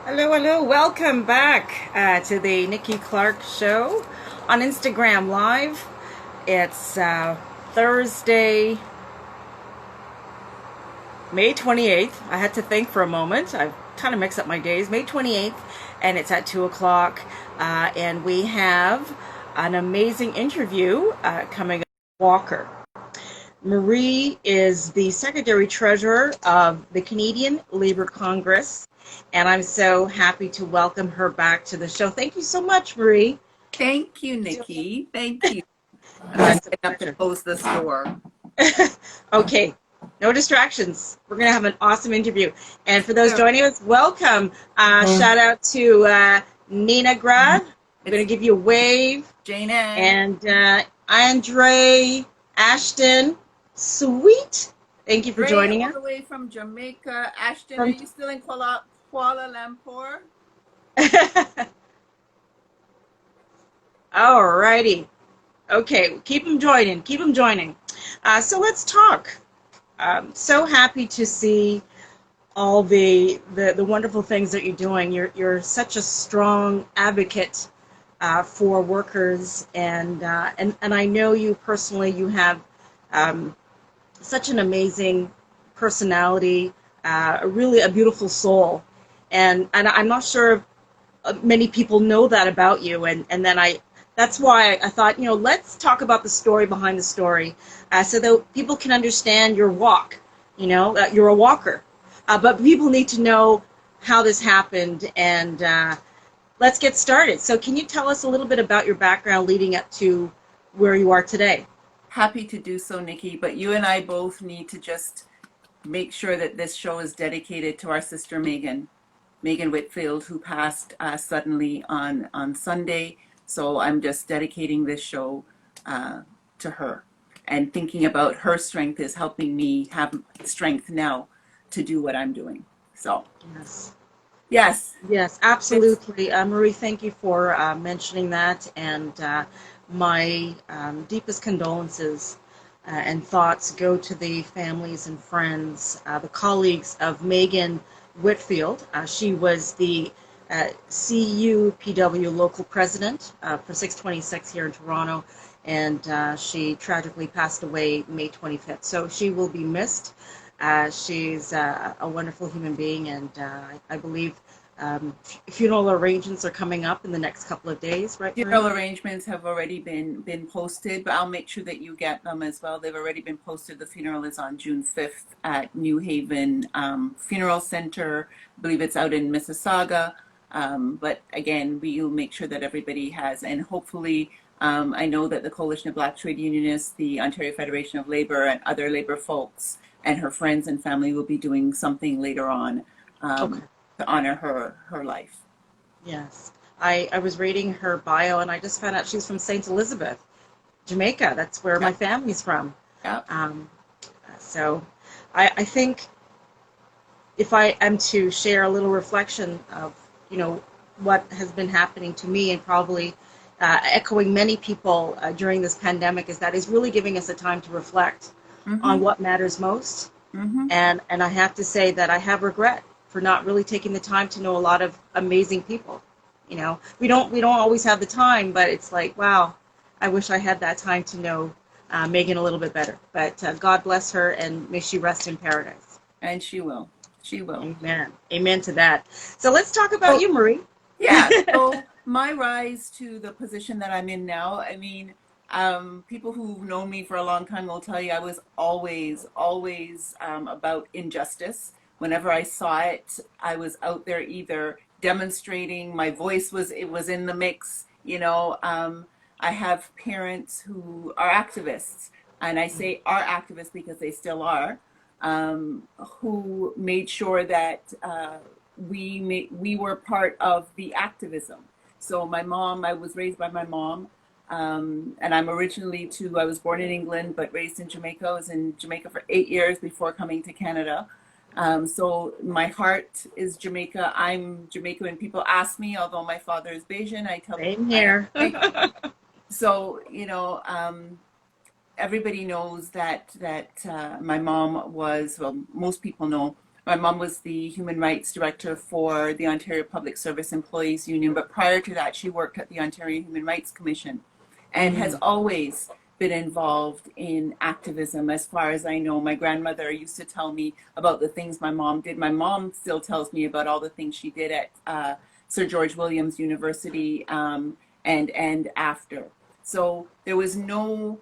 Hello, hello. Welcome back to the Nikki Clarke Show on Instagram Live. It's Thursday, May 28th. I had to think for a moment. I kind of mixed up my days. May 28th, and it's at 2 o'clock. And we have an amazing interview coming up with Walker. Marie is the Secretary Treasurer of the Canadian Labour Congress, and I'm so happy to welcome her back to the show. Thank you so much, Marie. Thank you, Nikki. Thank you. I'm just going to have to close this door. Okay, no distractions. We're going to have an awesome interview. And for those joining us, welcome. Shout out to Nina Grad. I'm going to give you a wave. Jane and Andre Ashton. Sweet. Thank you for joining us. All the way from Jamaica. Ashton, are you still in Kuala Lumpur? All righty. Okay, keep them joining. Keep them joining. So let's talk. So happy to see all the wonderful things that you're doing. You're such a strong advocate for workers, and I know you personally. You have such an amazing personality, really a beautiful soul, and I'm not sure many people know that about you, and then that's why I thought, let's talk about the story behind the story, so that people can understand your walk. You're a walker, but people need to know how this happened, and let's get started. So can you tell us a little bit about your background leading up to where you are today? Happy to do so, Nikki, but you and I both need to just make sure that this show is dedicated to our sister Megan Whitfield, who passed suddenly on Sunday. So I'm just dedicating this show to her, and thinking about her strength is helping me have strength now to do what I'm doing. So Yes, absolutely. Marie, thank you for mentioning that, and my deepest condolences and thoughts go to the families and friends, the colleagues of Megan Whitfield. She was the CUPW local president for 626 here in Toronto, and she tragically passed away May 25th. So she will be missed. She's a wonderful human being, and I believe funeral arrangements are coming up in the next couple of days, right? Funeral arrangements have already been posted, but I'll make sure that you get them as well. They've already been posted. The funeral is on June 5th at New Haven Funeral Center. I believe it's out in Mississauga. But again, we'll make sure that everybody has, and hopefully, I know that the Coalition of Black Trade Unionists, the Ontario Federation of Labor, and other labor folks and her friends and family will be doing something later on to honor her life. Yes. I was reading her bio, and I just found out she's from St. Elizabeth, Jamaica. That's where my family's from. So I think if I am to share a little reflection of, what has been happening to me, and probably echoing many people during this pandemic, is that is really giving us a time to reflect on what matters most. And I have to say that I have regret for not really taking the time to know a lot of amazing people. We don't always have the time, but it's like, wow, I wish I had that time to know Megan a little bit better. But God bless her, and may she rest in paradise. And she will. She will. Amen. Amen to that. So let's talk about you, Marie. Yeah. So my rise to the position that I'm in now, I mean, people who've known me for a long time will tell you I was always about injustice. Whenever I saw it, I was out there either demonstrating. My voice was in the mix. I have parents who are activists, and I say are activists because they still are, who made sure that we were part of the activism. So my mom, I was raised by my mom, and I'm originally I was born in England but raised in Jamaica. I was in Jamaica for 8 years before coming to Canada. So my heart is Jamaica. I'm Jamaican. When people ask me, although my father is Bajan, I tell them. Same here. So, everybody knows that my mom was, well, most people know, My mom was the human rights director for the Ontario Public Service Employees Union, but prior to that, she worked at the Ontario Human Rights Commission and has always been involved in activism. As far as I know, my grandmother used to tell me about the things my mom did. My mom still tells me about all the things she did at Sir George Williams University and after. So there was no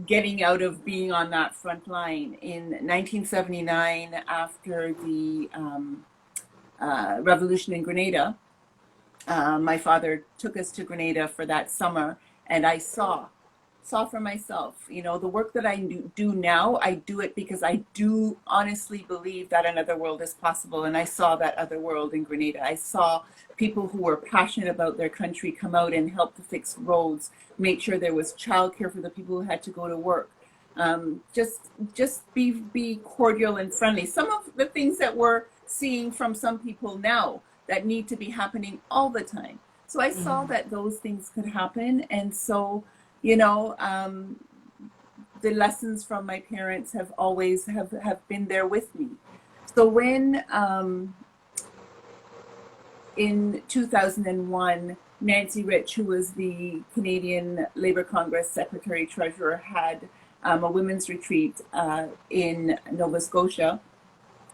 getting out of being on that front line. In 1979, after the revolution in Grenada, my father took us to Grenada for that summer, and I saw for myself, you know, the work that I do now, I do it because I do honestly believe that another world is possible. And I saw that other world in Grenada. I saw people who were passionate about their country come out and help to fix roads, make sure there was childcare for the people who had to go to work. Just be cordial and friendly. Some of the things that we're seeing from some people now that need to be happening all the time. So I saw that those things could happen. And so, you know, the lessons from my parents have always have been there with me. So when in 2001, Nancy Rich, who was the Canadian Labour Congress Secretary Treasurer, had a women's retreat in Nova Scotia,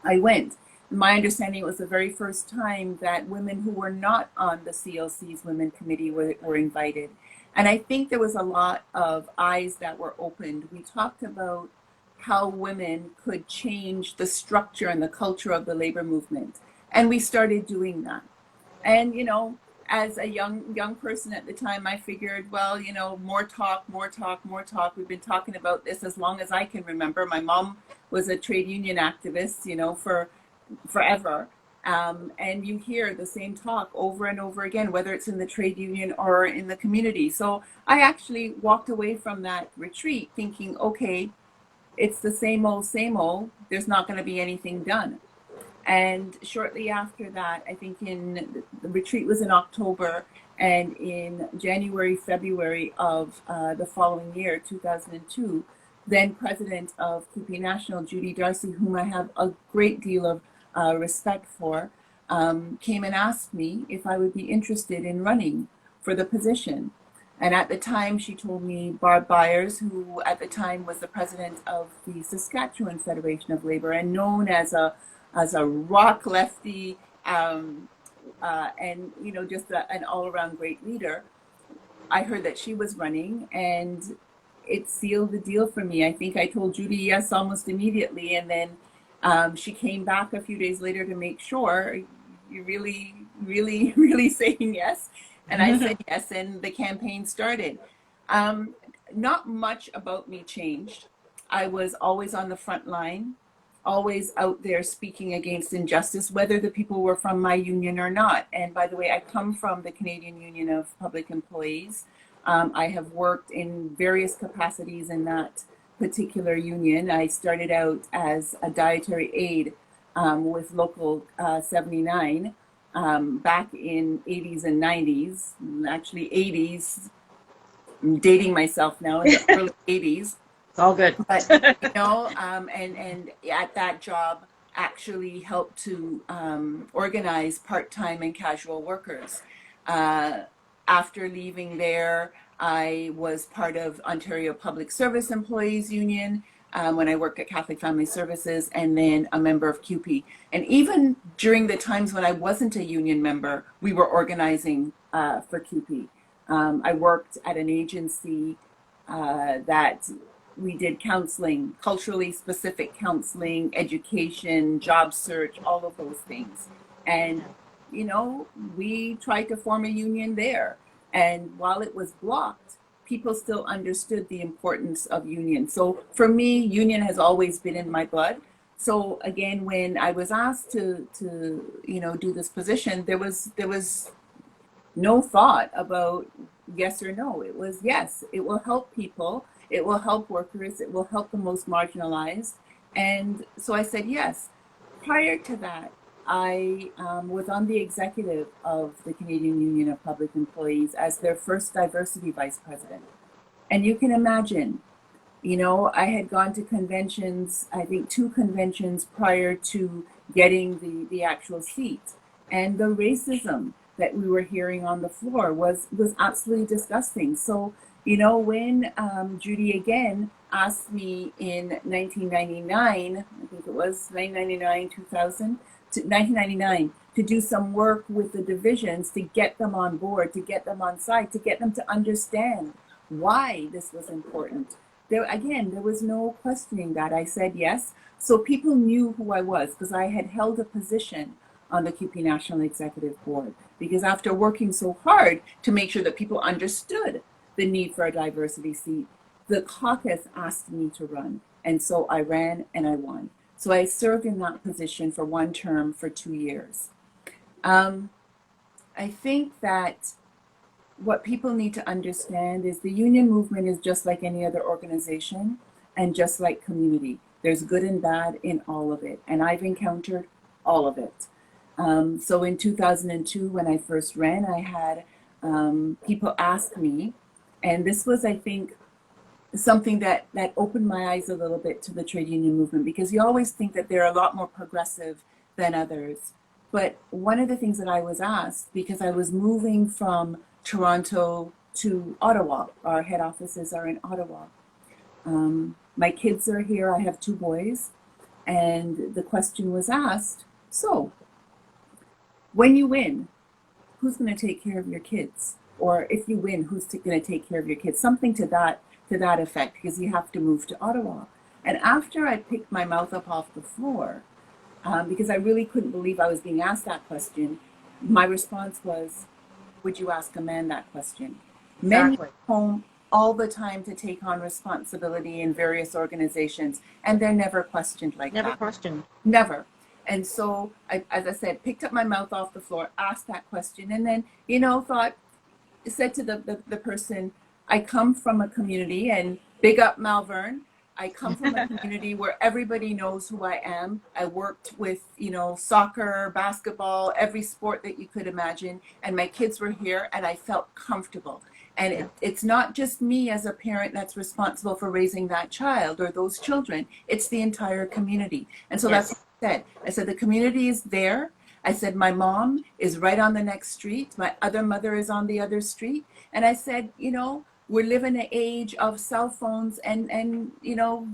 I went. My understanding, it was the very first time that women who were not on the CLC's Women Committee were invited. And I think there was a lot of eyes that were opened. We talked about how women could change the structure and the culture of the labor movement. And we started doing that. And, you know, as a young person at the time, I figured, well, you know, more talk. We've been talking about this as long as I can remember. My mom was a trade union activist, you know, for forever. And you hear the same talk over and over again, whether it's in the trade union or in the community. So I actually walked away from that retreat thinking, okay, it's the same old, there's not going to be anything done. And shortly after that, I think the retreat was in October, and in January, February of the following year, 2002, then president of QP National, Judy Darcy, whom I have a great deal of respect for, came and asked me if I would be interested in running for the position. And at the time, she told me Barb Byers, who at the time was the president of the Saskatchewan Federation of Labor and known as a rock lefty and, you know, just an all-around great leader. I heard that she was running, and it sealed the deal for me. I think I told Judy yes almost immediately, and then she came back a few days later to make sure, you really saying yes? And I said yes, and the campaign started. Not much about me changed. I was always on the front line, always out there speaking against injustice, whether the people were from my union or not. And by the way, I come from the Canadian Union of Public Employees. I have worked in various capacities in that particular union. I started out as a dietary aide with Local 79 back in 80s and 90s, actually 80s. I'm dating myself now, in the early 80s. It's all good. But, you know, and at that job actually helped to organize part-time and casual workers. After leaving there, I was part of Ontario Public Service Employees Union when I worked at Catholic Family Services, and then a member of QP. And even during the times when I wasn't a union member, we were organizing for QP. I worked at an agency that we did counseling, culturally specific counseling, education, job search, all of those things. And, you know, we tried to form a union there. And while it was blocked, people still understood the importance of union. So for me, union has always been in my blood. So again, when I was asked to you know, do this position, there was no thought about yes or no. It was yes, it will help people, it will help workers, it will help the most marginalized. And so I said yes. Prior to that, I was on the executive of the Canadian Union of Public Employees as their first diversity vice president. And you can imagine, you know, I had gone to conventions, I think 2 conventions prior to getting the actual seat. And the racism that we were hearing on the floor was absolutely disgusting. So, you know, when Judy again asked me in 1999, I think it was 1999, 2000, to 1999, to do some work with the divisions to get them on board, to get them on side, to get them to understand why this was important. There again, there was no questioning that. I said yes. So people knew who I was because I had held a position on the QP National Executive Board. Because after working so hard to make sure that people understood the need for a diversity seat, the caucus asked me to run. And so I ran and I won. So I served in that position for one term for 2 years. I think that what people need to understand is the union movement is just like any other organization and just like community. There's good and bad in all of it. And I've encountered all of it. So in 2002, when I first ran, I had people ask me, and this was, I think, something that opened my eyes a little bit to the trade union movement, because you always think that they're a lot more progressive than others. But one of the things that I was asked, because I was moving from Toronto to Ottawa, our head offices are in Ottawa. My kids are here, I have 2 boys, and the question was asked, so when you win, who's going to take care of your kids? Or if you win, who's going to take care of your kids? Something to that effect, because you have to move to Ottawa. And after I picked my mouth up off the floor, because I really couldn't believe I was being asked that question, my response was, would you ask a man that question? Exactly. Men home all the time to take on responsibility in various organizations, and they're never questioned like that. Never questioned. Never. And so, as I said, picked up my mouth off the floor, asked that question, and then, you know, said to the person, I come from a community, and big up Malvern, I come from a community where everybody knows who I am. I worked with, you know, soccer, basketball, every sport that you could imagine, and my kids were here, and I felt comfortable. And it's not just me as a parent that's responsible for raising that child or those children. It's the entire community. And so that's what I said. I said, the community is there. I said, my mom is right on the next street. My other mother is on the other street. And I said, you know, we're living in an age of cell phones and you know,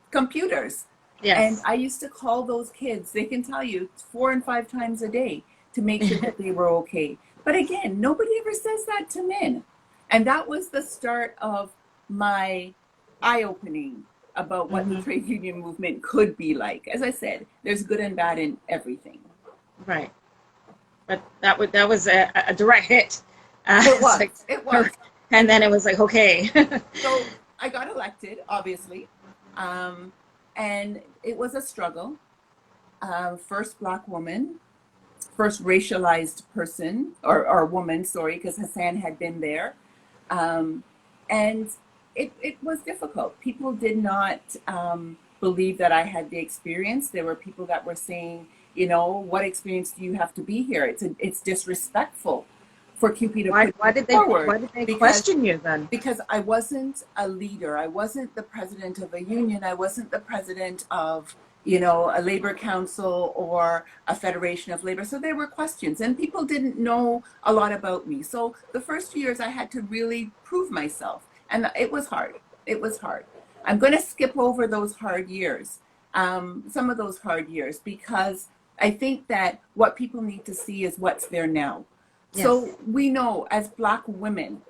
computers. Yes. And I used to call those kids, they can tell you, 4 and 5 times a day to make sure that they were okay. But again, nobody ever says that to men. And that was the start of my eye-opening about what the trade union movement could be like. As I said, there's good and bad in everything. Right. But that was a direct hit. It was. Like, it was. And then it was like, okay. So I got elected, obviously. And it was a struggle. First Black woman, first racialized person, or woman, sorry, because Hassan had been there. And it was difficult. People did not believe that I had the experience. There were people that were saying, you know, what experience do you have to be here? It's disrespectful for QP to why did they question you then? Because I wasn't a leader. I wasn't the president of a union. I wasn't the president of, you know, a labor council or a federation of labor. So there were questions, and people didn't know a lot about me. So the first few years I had to really prove myself, and it was hard. It was hard. I'm going to skip over those hard years, some of those hard years, because I think that what people need to see is what's there now. Yes. So we know as Black women,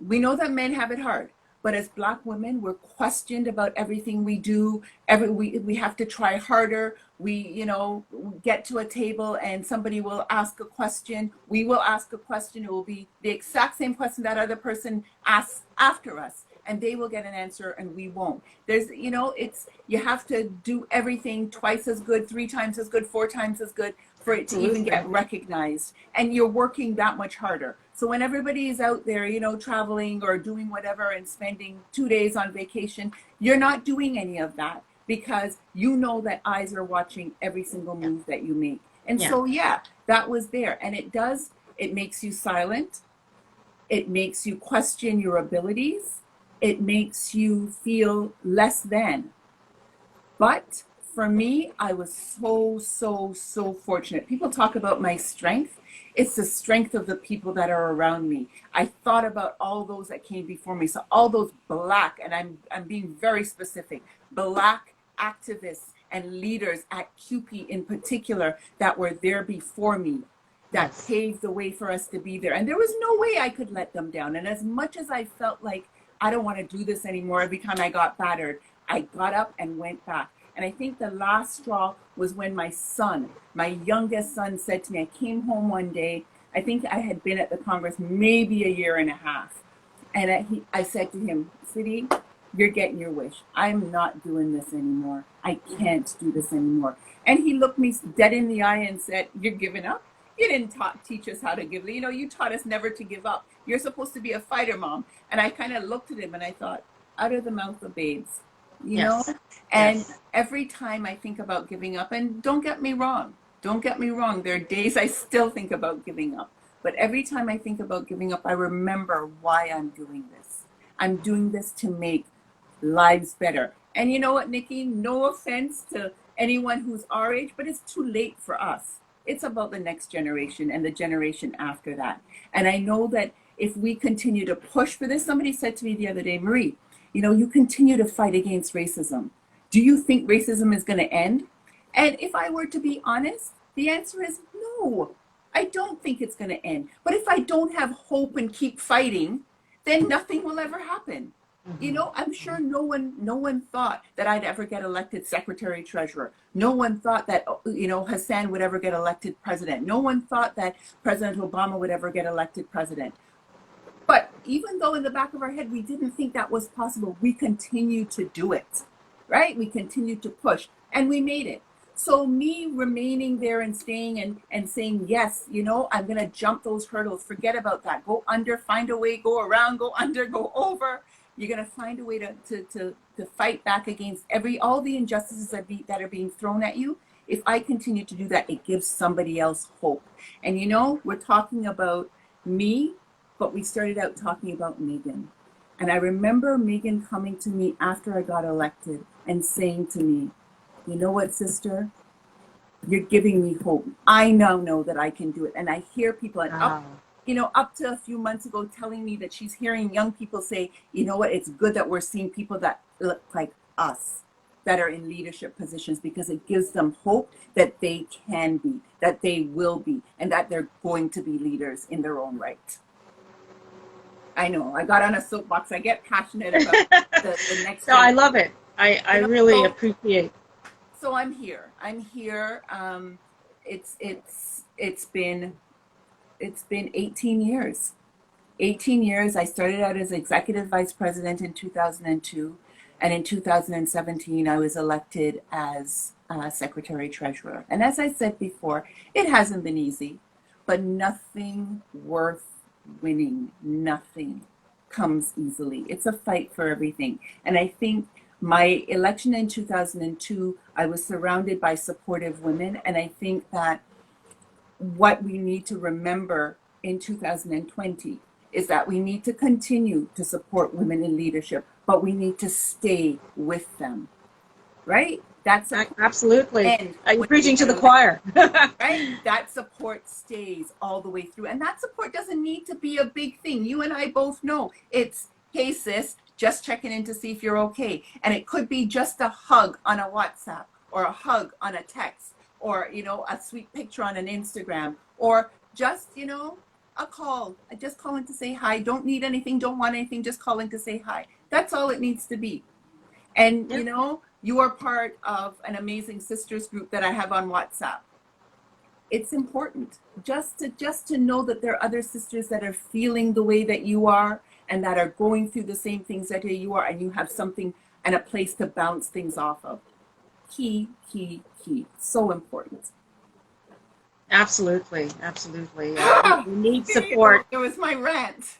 we know that men have it hard. But as Black women, we're questioned about everything we do. We have to try harder. We, you know, get to a table and somebody will ask a question. We will ask a question. It will be the exact same question that other person asks after us, and they will get an answer and we won't. There's, you know, you have to do everything twice as good, 3 times as good, 4 times as good for it to even get recognized. And you're working that much harder. So when everybody is out there, you know, traveling or doing whatever and spending 2 days on vacation, you're not doing any of that because you know that eyes are watching every single move that you make. And so, yeah, that was there. And it makes you silent. It makes you question your abilities. It makes you feel less than. But for me, I was so fortunate. People talk about my strength. It's the strength of the people that are around me. I thought about all those that came before me. So all those black, and I'm being very specific, black activists and leaders at CUPE in particular that were there before me, that Yes. paved the way for us to be there. And there was no way I could let them down. And as much as I felt like I don't want to do this anymore, every time I got battered, I got up and went back. And I think the last straw was when my son, my youngest son, said to me, I came home one day, I think I had been at the Congress maybe a year and a half. And I said to him, Sidi, you're getting your wish. I'm not doing this anymore. I can't do this anymore. And he looked me dead in the eye and said, you're giving up? You didn't teach us how to give. You know, you taught us never to give up. You're supposed to be a fighter, Mom. And I kind of looked at him and I thought, out of the mouth of babes, you know? And every time I think about giving up, and don't get me wrong, there are days I still think about giving up. But every time I think about giving up, I remember why I'm doing this. I'm doing this to make lives better. And you know what, Nikki? No offense to anyone who's our age, but it's too late for us. It's about the next generation and the generation after that. And I know that if we continue to push for this, somebody said to me the other day, Marie, you know, you continue to fight against racism. Do you think racism is going to end? And if I were to be honest, the answer is no. I don't think it's going to end. But if I don't have hope and keep fighting, then nothing will ever happen. You know, I'm sure no one thought that I'd ever get elected secretary treasurer. No one thought that, you know, Hassan would ever get elected president. No one thought that President Obama would ever get elected president. But even though in the back of our head we didn't think that was possible, we continued to do it, right? We continued to push, and we made it. So me remaining there and staying and saying, yes, you know, I'm going to jump those hurdles. Forget about that. Go under, find a way, go around, go under, go over. You're going to find a way to fight back against all the injustices that are being thrown at you. If I continue to do that, it gives somebody else hope. And you know, we're talking about me, but we started out talking about Megan. And I remember Megan coming to me after I got elected and saying to me, you know what, sister? You're giving me hope. I now know that I can do it. And I hear people, and up to a few months ago, telling me that she's hearing young people say, you know what, it's good that we're seeing people that look like us, that are in leadership positions, because it gives them hope that they can be, that they will be, and that they're going to be leaders in their own right. I know, I got on a soapbox. I get passionate about the next. No, I love it. I really appreciate. So I'm here. It's been 18 years. 18 years. I started out as executive vice president in 2002. And in 2017, I was elected as secretary treasurer. And as I said before, it hasn't been easy, but nothing worth winning, nothing comes easily. It's a fight for everything. And I think my election in 2002, I was surrounded by supportive women. And I think that what we need to remember in 2020 is that we need to continue to support women in leadership, but we need to stay with them, right? That's absolutely. You're preaching to the choir. Right? That support stays all the way through. And that support doesn't need to be a big thing. You and I both know it's, hey sis, just checking in to see if you're okay. And it could be just a hug on a WhatsApp, or a hug on a text, or, you know, a sweet picture on an Instagram, or just, you know, a call. I just calling to say hi. Don't need anything, don't want anything, just calling to say hi. That's all it needs to be. And, you know, you are part of an amazing sisters group that I have on WhatsApp. It's important just to know that there are other sisters that are feeling the way that you are, and that are going through the same things that you are, and you have something and a place to bounce things off of. Key. So important. Absolutely. We need support. It was my rant.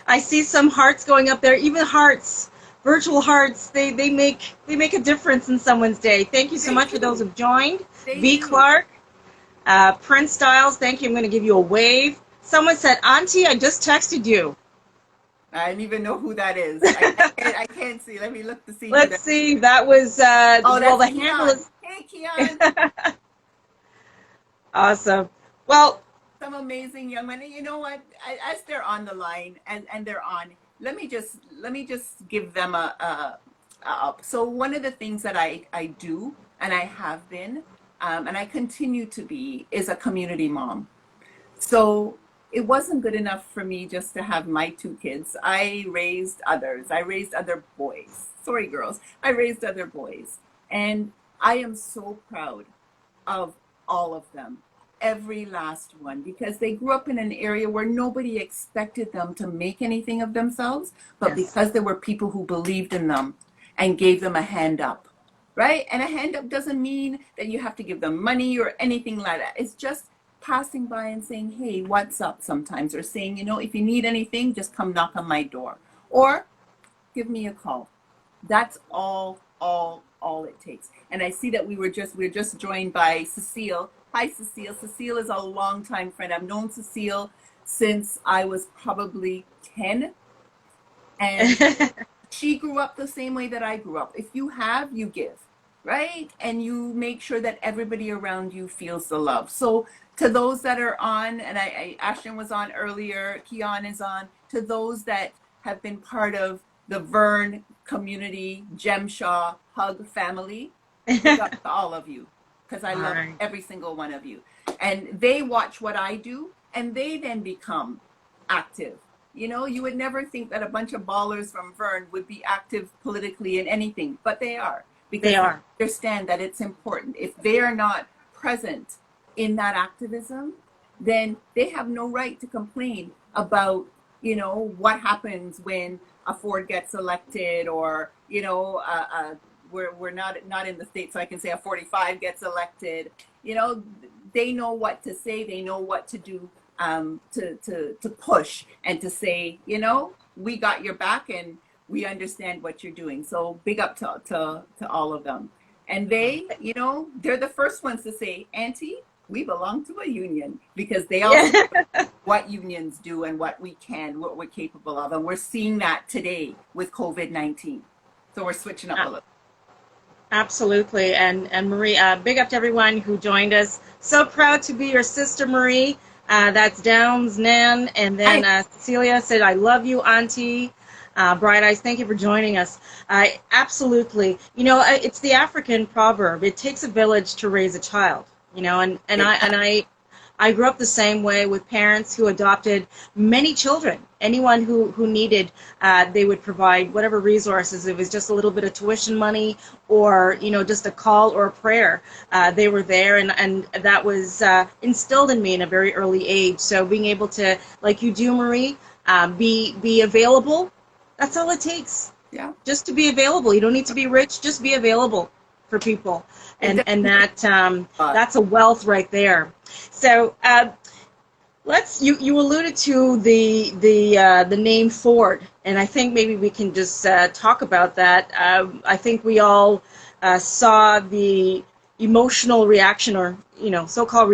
I see some hearts going up there, even hearts, virtual hearts. They make a difference in someone's day. Thank you so much for those who've joined. V. Clarke, Prince Styles, thank you. I'm going to give you a wave. Someone said, Auntie, I just texted you. I don't even know who that is. I can't see. Let me look to see who Let's that. see. That was Oh, well, that's the handle Keon. is Hey, Keon. awesome. Well, Some amazing young men. And you know what? As they're on the line and they're on, let me just give them a so one of the things that I do and I have been and I continue to be is a community mom. So it wasn't good enough for me just to have my two kids. I raised others. I raised other boys. Sorry, girls. I raised other boys. And I am so proud of all of them, every last one, because they grew up in an area where nobody expected them to make anything of themselves, but yes, because there were people who believed in them and gave them a hand up, right? And a hand up doesn't mean that you have to give them money or anything like that. It's just passing by and saying, hey, what's up sometimes, or saying, if you need anything, just come knock on my door or give me a call. That's all it takes. And I see that we're just joined by Cecile. Hi, Cecile. Cecile is a longtime friend. I've known Cecile since I was probably 10. And she grew up the same way that I grew up. If you have, you give, right? And you make sure that everybody around you feels the love. So to those that are on, and Ashton was on earlier, Keon is on, to those that have been part of the Vern community, Gemshaw Hug family, big up to all of you, because I all love right. every single one of you. And they watch what I do, and they then become active. You would never think that a bunch of ballers from Vern would be active politically in anything, but they are, They because they are. understand that it's important. If they are not present in that activism, then they have no right to complain about, what happens when a Ford gets elected, or, we're not in the state, so I can say a 45 gets elected. They know what to say. They know what to do, to push and to say, we got your back and we understand what you're doing. So big up to all of them. And they're the first ones to say, Auntie, we belong to a union, because they also Yeah. know what unions do and what we're capable of. And we're seeing that today with COVID-19. So we're switching up a little. Absolutely. And Marie, big up to everyone who joined us. So proud to be your sister, Marie. That's Downs, Nan. And then Hi. Cecilia said, I love you, Auntie. Bright Eyes, thank you for joining us. Absolutely. It's the African proverb. It takes a village to raise a child. I grew up the same way, with parents who adopted many children. Anyone who needed, they would provide whatever resources. It was just a little bit of tuition money, or just a call or a prayer. They were there, and that was instilled in me in a very early age. So being able to, like you do, Marie, be available. That's all it takes. Yeah. Just to be available. You don't need to be rich. Just be available for people, and that's a wealth right there. So you alluded to the name Ford, and I think maybe we can just talk about that. I think we all saw the emotional reaction, or so-called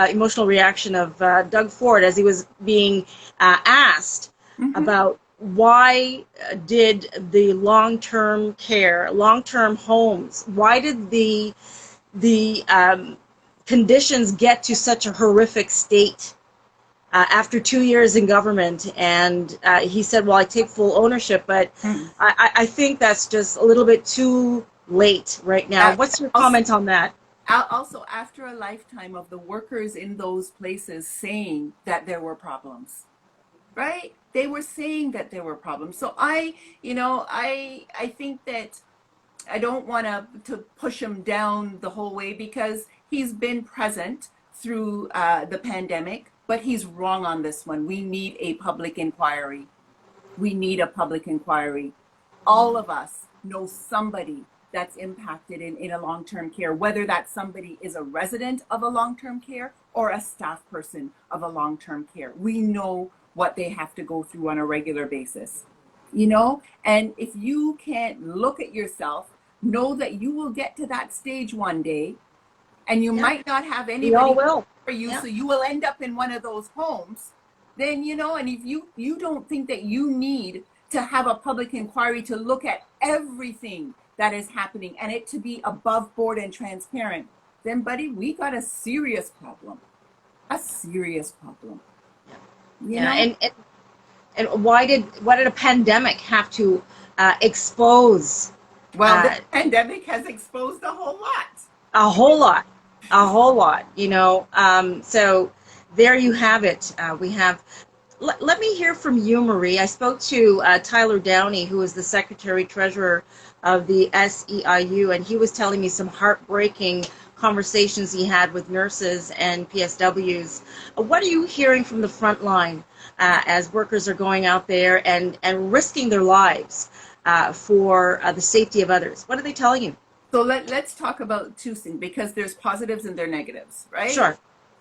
emotional reaction of Doug Ford as he was being asked about why did the long-term care, long-term homes, why did the conditions get to such a horrific state after 2 years in government? And he said, well, I take full ownership, but I think that's just a little bit too late right now. What's your comment on that? Also, after a lifetime of the workers in those places saying that there were problems, right? They were saying that there were problems. So I think that I don't want to push him down the whole way, because he's been present through the pandemic, but he's wrong on this one. We need a public inquiry. We need a public inquiry. All of us know somebody that's impacted in a long-term care, whether that somebody is a resident of a long-term care or a staff person of a long-term care. We know what they have to go through on a regular basis, and if you can't look at yourself, know that you will get to that stage one day, and you might not have We all anybody will. for you, Yeah. so you will end up in one of those homes. then, you know, and if you don't think that you need to have a public inquiry to look at everything that is happening and it to be above board and transparent, then buddy, we got a serious problem. A serious problem. You know? And why did a pandemic have to expose Well, the pandemic has exposed a whole lot. A whole lot, a whole lot, you know. So there you have it. We have. Let me hear from you, Marie. I spoke to Tyler Downey, who is the Secretary Treasurer of the SEIU, and he was telling me some heartbreaking conversations he had with nurses and PSWs. What are you hearing from the front line as workers are going out there and risking their lives for the safety of others? What are they telling you? So let's talk about two things, because there's positives and there's negatives, right? Sure.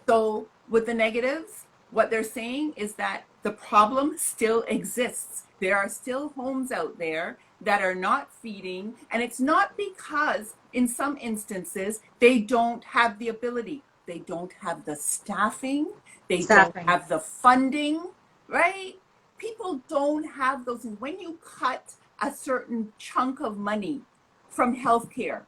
So with the negatives, what they're saying is that the problem still exists. There are still homes out there that are not feeding, and it's not because in some instances they don't have the ability. They don't have the staffing. They don't have the funding, right? People don't have those things. When you cut a certain chunk of money from healthcare,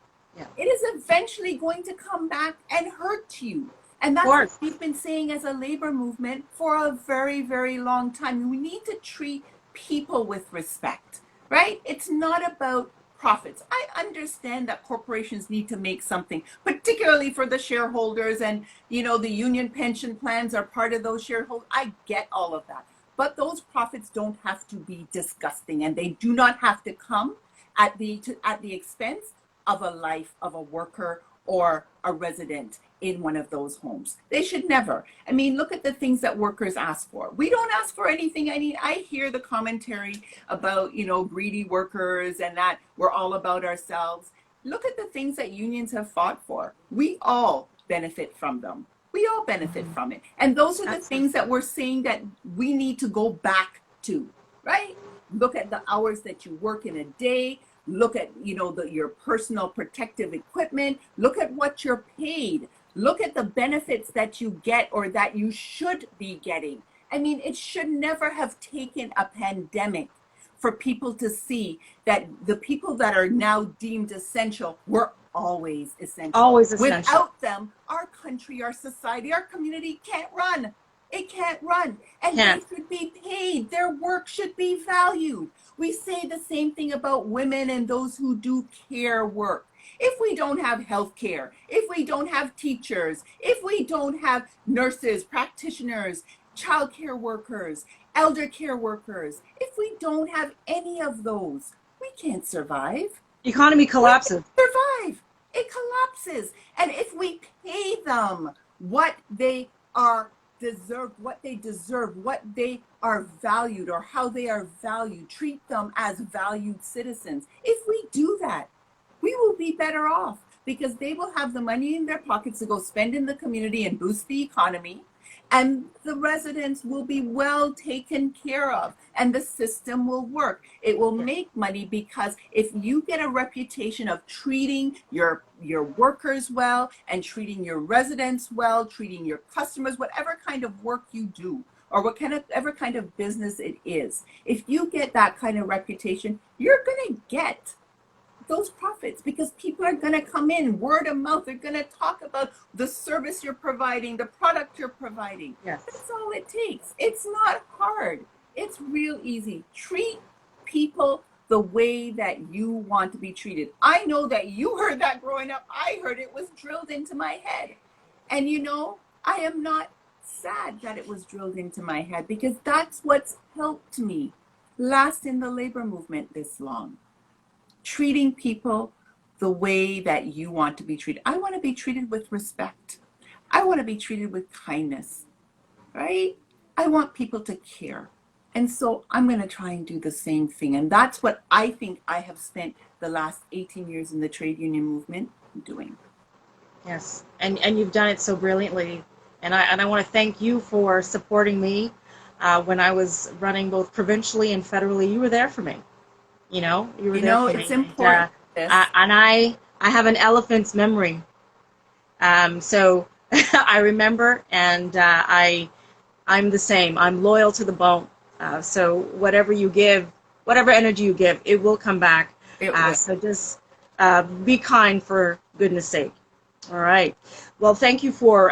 it is eventually going to come back and hurt you. And that's what we've been saying as a labor movement for a very, very long time. We need to treat people with respect, right? It's not about profits. I understand that corporations need to make something, particularly for the shareholders, and, you know, the union pension plans are part of those shareholders. I get all of that. But those profits don't have to be disgusting, and they do not have to come at the expense of a life of a worker or a resident in one of those homes. They should never. I mean, look at the things that workers ask for. We don't ask for anything. I mean, I hear the commentary about, you know, greedy workers and that we're all about ourselves. Look at the things that unions have fought for. We all benefit from them. We all benefit from it. And those are the things that we're saying that we need to go back to, right? Look at the hours that you work in a day. Look at, you know, your personal protective equipment. Look at what you're paid. Look at the benefits that you get or that you should be getting. I mean, it should never have taken a pandemic for people to see that the people that are now deemed essential were always essential. Always essential. Without them, our country, our society, our community can't run. It can't run. And they should be paid. Their work should be valued. We say the same thing about women and those who do care work. If we don't have health care, if we don't have teachers, if we don't have nurses, practitioners, child care workers, elder care workers, if we don't have any of those, we can't survive. The economy collapses. Survive. It collapses. And if we pay them what they are deserved, what they deserve, what they are valued, or how they are valued, treat them as valued citizens. If we do that, we will be better off, because they will have the money in their pockets to go spend in the community and boost the economy, and the residents will be well taken care of, and the system will work. It will make money, because if you get a reputation of treating your workers well and treating your residents well, treating your customers, whatever kind of work you do, or whatever kind of business it is, if you get that kind of reputation, you're going to get those profits, because people are going to come in word of mouth. They're going to talk about the service you're providing, the product you're providing. Yes. That's all it takes. It's not hard. It's real easy. Treat people the way that you want to be treated. I know that you heard that growing up. I heard it was drilled into my head. And you know, I am not sad that it was drilled into my head, because that's what's helped me last in the labor movement this long. Treating people the way that you want to be treated. I want to be treated with respect. I want to be treated with kindness, right? I want people to care. And so I'm going to try and do the same thing. And that's what I think I have spent the last 18 years in the trade union movement doing. Yes, and you've done it so brilliantly. And I want to thank you for supporting me when I was running both provincially and federally. You were there for me. You know, you were there for me. It's important. And I have an elephant's memory. So I remember, and I I'm the same. I'm loyal to the bone. So whatever you give, whatever energy you give, it will come back. It will. So just be kind for goodness sake. All right. Well, thank you for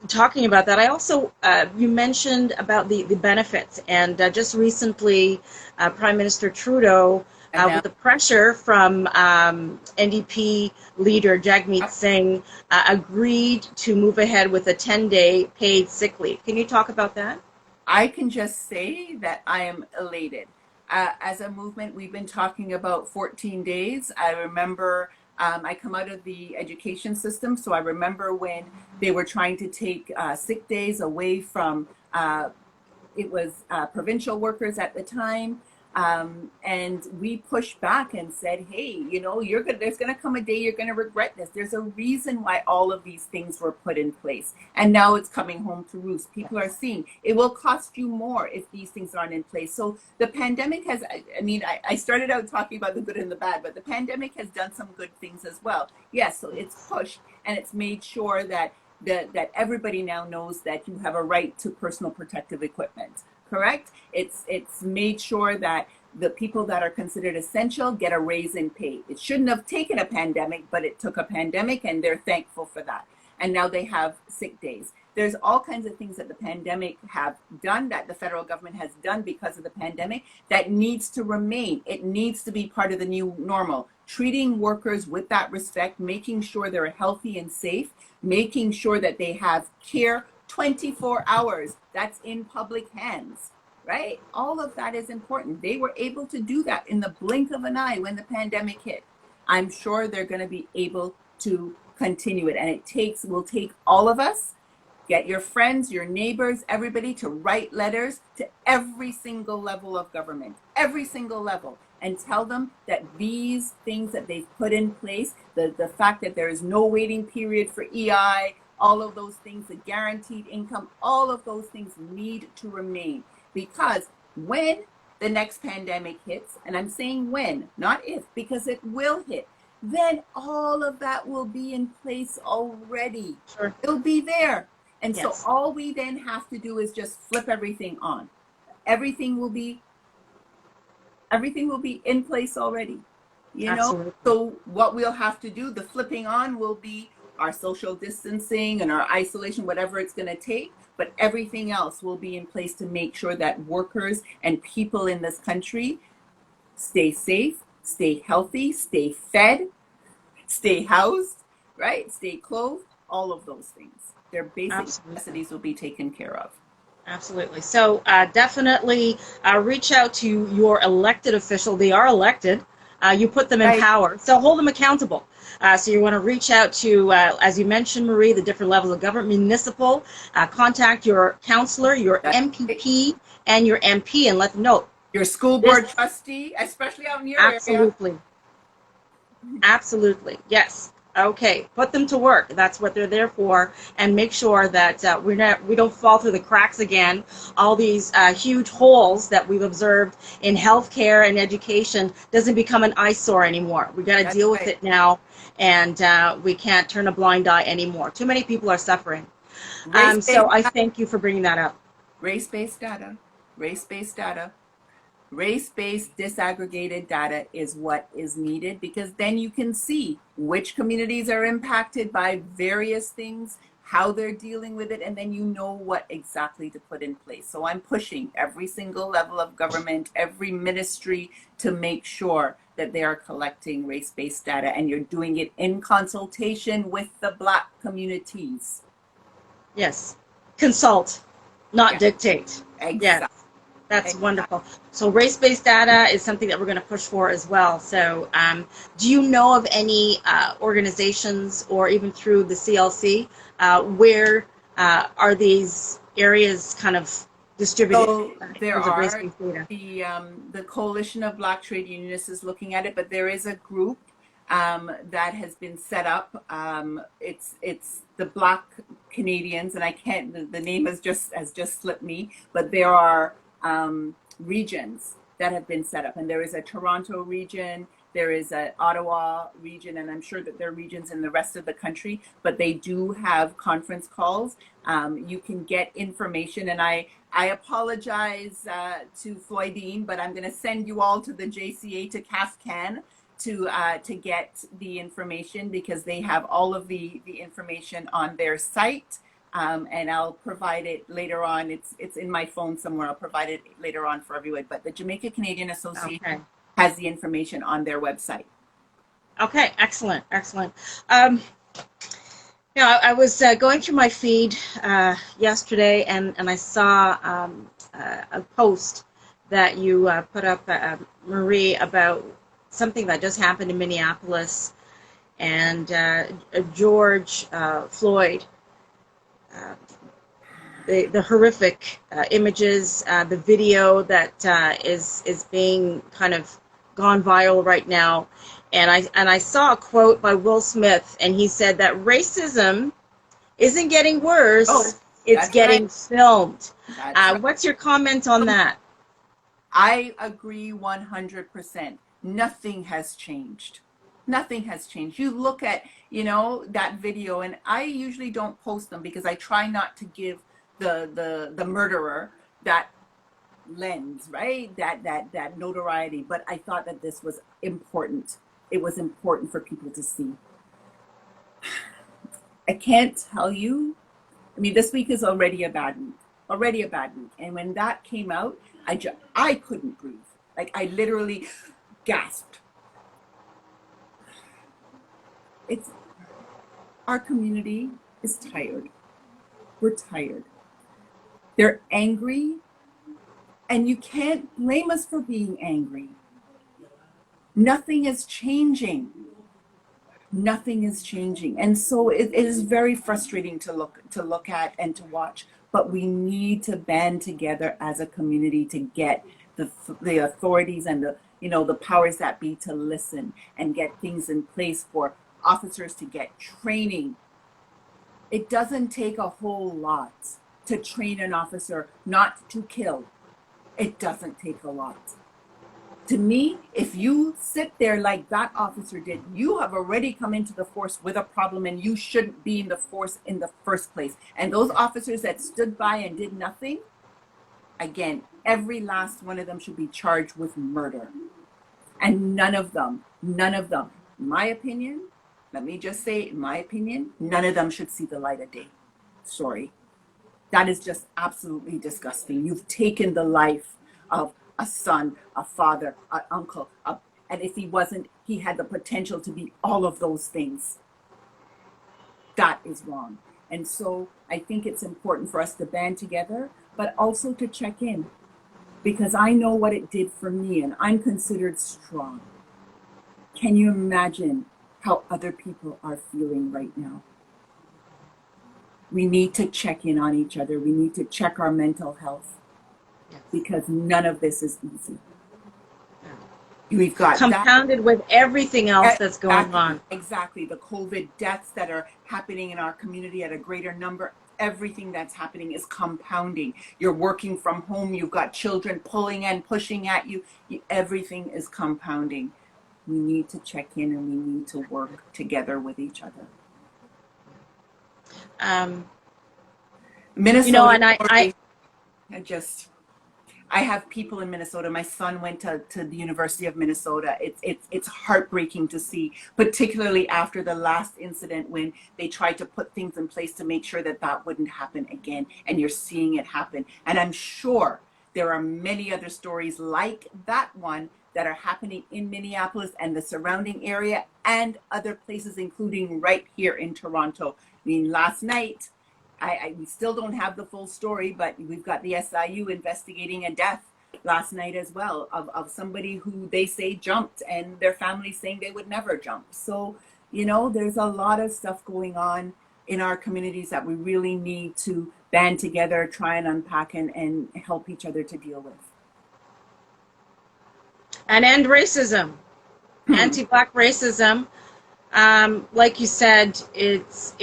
talking about that. I also, you mentioned about the benefits, and just recently, Prime Minister Trudeau, And now with the pressure from NDP leader Jagmeet Singh, agreed to move ahead with a 10-day paid sick leave. Can you talk about that? I can just say that I am elated. As a movement, we've been talking about 14 days. I remember I come out of the education system, so I remember when they were trying to take sick days away from it was provincial workers at the time. And we pushed back and said, hey, you know, there's going to come a day you're going to regret this. There's a reason why all of these things were put in place. And now it's coming home to roost. People are seeing it will cost you more if these things aren't in place. So the pandemic has, I mean, I started out talking about the good and the bad, but the pandemic has done some good things as well. Yes, so it's pushed and it's made sure that everybody now knows that you have a right to personal protective equipment. Correct? It's made sure that the people that are considered essential get a raise in pay. It shouldn't have taken a pandemic, but it took a pandemic, and they're thankful for that. And now they have sick days. There's all kinds of things that the pandemic have done, that the federal government has done because of the pandemic, that needs to remain. It needs to be part of the new normal. Treating workers with that respect, making sure they're healthy and safe, making sure that they have care 24 hours, that's in public hands, right? All of that is important. They were able to do that in the blink of an eye when the pandemic hit. I'm sure they're going to be able to continue it. And will take all of us, get your friends, your neighbors, everybody to write letters to every single level of government, every single level, and tell them that these things that they've put in place, the fact that there is no waiting period for EI, all of those things, the guaranteed income, all of those things need to remain. Because when the next pandemic hits, and I'm saying when, not if, because it will hit, then all of that will be in place already. Sure. It'll be there. And Yes. so all we then have to do is just flip everything on. Everything will be in place already. You know? Absolutely. So what we'll have to do, the flipping on will be our social distancing and our isolation, whatever it's going to take, but everything else will be in place to make sure that workers and people in this country stay safe, stay healthy, stay fed, stay housed, right? Stay clothed, all of those things. Their basic necessities will be taken care of. Absolutely. So definitely reach out to your elected official. They are elected. You put them in power. So hold them accountable. So you want to reach out to, as you mentioned, Marie, the different levels of government, municipal, contact your counselor, your MPP, and your MP, and let them know. Your school board trustee, especially out in your area. Absolutely. Absolutely. Yes. Okay. Put them to work. That's what they're there for, and make sure that we don't fall through the cracks again. All these huge holes that we've observed in healthcare and education doesn't become an eyesore anymore. We got to deal with it now, and we can't turn a blind eye anymore. Too many people are suffering. So I thank you for bringing that up. Race-based data. Race-based disaggregated data is what is needed, because then you can see which communities are impacted by various things, how they're dealing with it, and then you know what exactly to put in place. So I'm pushing every single level of government, every ministry, to make sure that they are collecting race-based data, and you're doing it in consultation with the Black communities. Yes. Consult, not dictate. Exactly. Yes. That's wonderful. So race-based data is something that we're going to push for as well. So do you know of any organizations, or even through the CLC, where are these areas kind of distributed? So there are race-based data? The Coalition of Black Trade Unionists is looking at it, but there is a group that has been set up. It's the Black Canadians, and I can't. The name has just slipped me. But there are regions that have been set up, and there is a Toronto region, there is an Ottawa region, and I'm sure that there are regions in the rest of the country, but they do have conference calls. You can get information, and I apologize to Floydine, but I'm going to send you all to the JCA, to CAFCAN, to get the information, because they have all of the information on their site. And I'll provide it later on. It's in my phone somewhere. I'll provide it later on for everyone. But the Jamaica Canadian Association has the information on their website. Okay, excellent, excellent. I was going through my feed yesterday, and I saw a post that you put up, Marie, about something that just happened in Minneapolis, and George Floyd. The horrific images, the video that is being kind of gone viral right now, and I saw a quote by Will Smith, and he said that racism isn't getting worse; it's getting filmed. What's your comment on that? I agree 100%. Nothing has changed. Nothing has changed. You look at, that video, and I usually don't post them because I try not to give the murderer that lens, right? That notoriety. But I thought that this was important. It was important for people to see. I can't tell you. I mean, this week is already a bad week. Already a bad week. And when that came out, I couldn't breathe. Like, I literally gasped. Our community is tired. We're tired. They're angry, and you can't blame us for being angry. Nothing is changing. Nothing is changing. And so it is very frustrating to look at and to watch, but we need to band together as a community to get the authorities and the powers that be to listen and get things in place for officers to get training. It doesn't take a whole lot to train an officer not to kill. It doesn't take a lot. To me, if you sit there like that officer did, you have already come into the force with a problem, and you shouldn't be in the force in the first place. And those officers that stood by and did nothing, again, every last one of them should be charged with murder. And none of them, in my opinion, let me just say, in my opinion, none of them should see the light of day. Sorry. That is just absolutely disgusting. You've taken the life of a son, a father, an uncle, and if he wasn't, he had the potential to be all of those things. That is wrong. And so I think it's important for us to band together, but also to check in, because I know what it did for me, and I'm considered strong. Can you imagine how other people are feeling right now? We need to check in on each other. We need to check our mental health, because none of this is easy. We've got compounded with everything else that's going on. Exactly. The COVID deaths that are happening in our community at a greater number. Everything that's happening is compounding. You're working from home. You've got children pulling and pushing at you. Everything is compounding. We need to check in, and we need to work together with each other. Minnesota, and I have people in Minnesota. My son went to the University of Minnesota. It's heartbreaking to see, particularly after the last incident when they tried to put things in place to make sure that wouldn't happen again. And you're seeing it happen. And I'm sure there are many other stories like that one that are happening in Minneapolis and the surrounding area and other places, including right here in Toronto. I mean, last night, we still don't have the full story, but we've got the SIU investigating a death last night as well of somebody who they say jumped, and their family saying they would never jump. So, there's a lot of stuff going on in our communities that we really need to band together, try and unpack and help each other to deal with. And end racism, anti-Black racism. Like you said, it's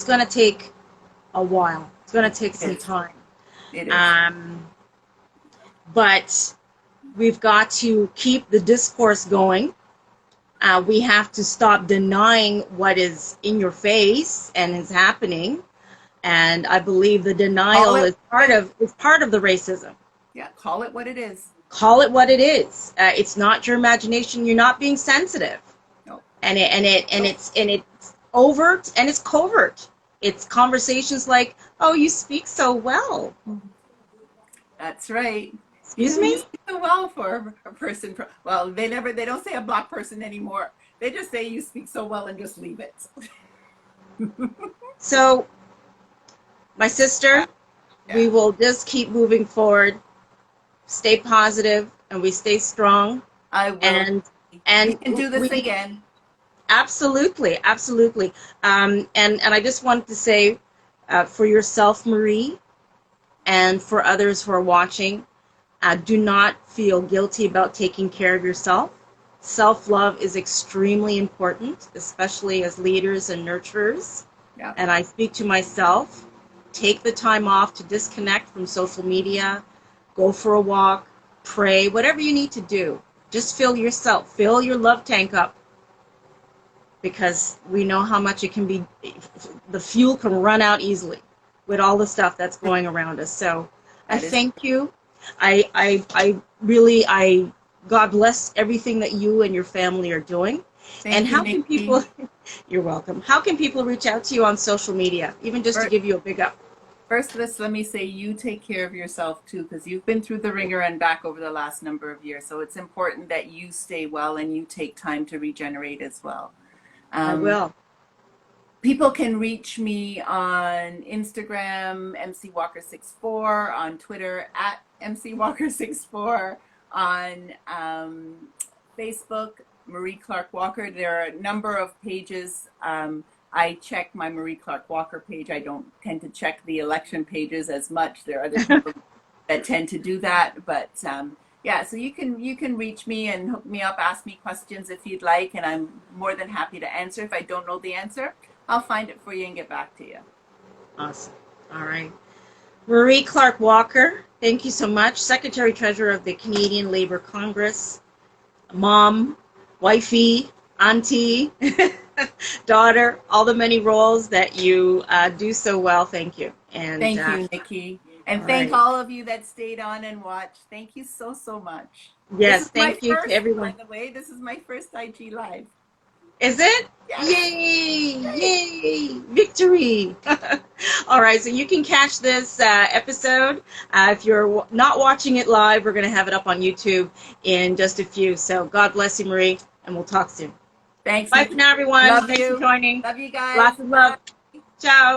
going to take a while. It's going to take some time. It is. But We've got to keep the discourse going. We have to stop denying what is in your face and is happening. And I believe the denial is part of the racism. Yeah, call it what it is. Call it what it is. It's not your imagination. You're not being sensitive. No. It's overt and it's covert. It's conversations like, "Oh, you speak so well." That's right. Excuse me? You speak so well for a person. Well, they don't say a Black person anymore. They just say you speak so well and just leave it. So, my sister, we will just keep moving forward. Stay positive, and we stay strong. I will. And we can do this again. Absolutely, absolutely. And I just wanted to say, for yourself, Marie, and for others who are watching, do not feel guilty about taking care of yourself. Self-love is extremely important, especially as leaders and nurturers. Yeah. And I speak to myself. Take the time off to disconnect from social media. Go for a walk. Pray. Whatever you need to do. Just fill yourself. Fill your love tank up. Because we know how much it can be. The fuel can run out easily with all the stuff that's going around us. So I thank you. I really, God bless everything that you and your family are doing. Thank you, how Nikki. can people, you're welcome. How can people reach out to you on social media, even just to give you a big up? First, let me say you take care of yourself too, because you've been through the ringer and back over the last number of years. So it's important that you stay well and you take time to regenerate as well. I will. People can reach me on Instagram, MCWalker64, on Twitter at MCWalker64, on Facebook, Marie Clarke Walker. There are a number of pages. I check my Marie Clarke Walker page. I don't tend to check the election pages as much. There are other people that tend to do that. But yeah, so you can reach me and hook me up, ask me questions if you'd like, and I'm more than happy to answer. If I don't know the answer, I'll find it for you and get back to you. Awesome. All right. Marie Clarke Walker, thank you so much. Secretary Treasurer of the Canadian Labour Congress, mom, wifey, auntie, daughter, all the many roles that you do so well. Thank you. And thank you, Nikki. And thank all of you that stayed on and watched. Thank you so, so much. Yes, thank you to everyone. By the way, this is my first IG Live. Is it? Yes. Yay! Yay! Victory! All right, so you can catch this episode. If you're not watching it live, we're going to have it up on YouTube in just a few. So God bless you, Marie, and we'll talk soon. Thanks. Bye for now, everyone. Love Thanks you. for joining. Love you guys. Lots of love. Ciao.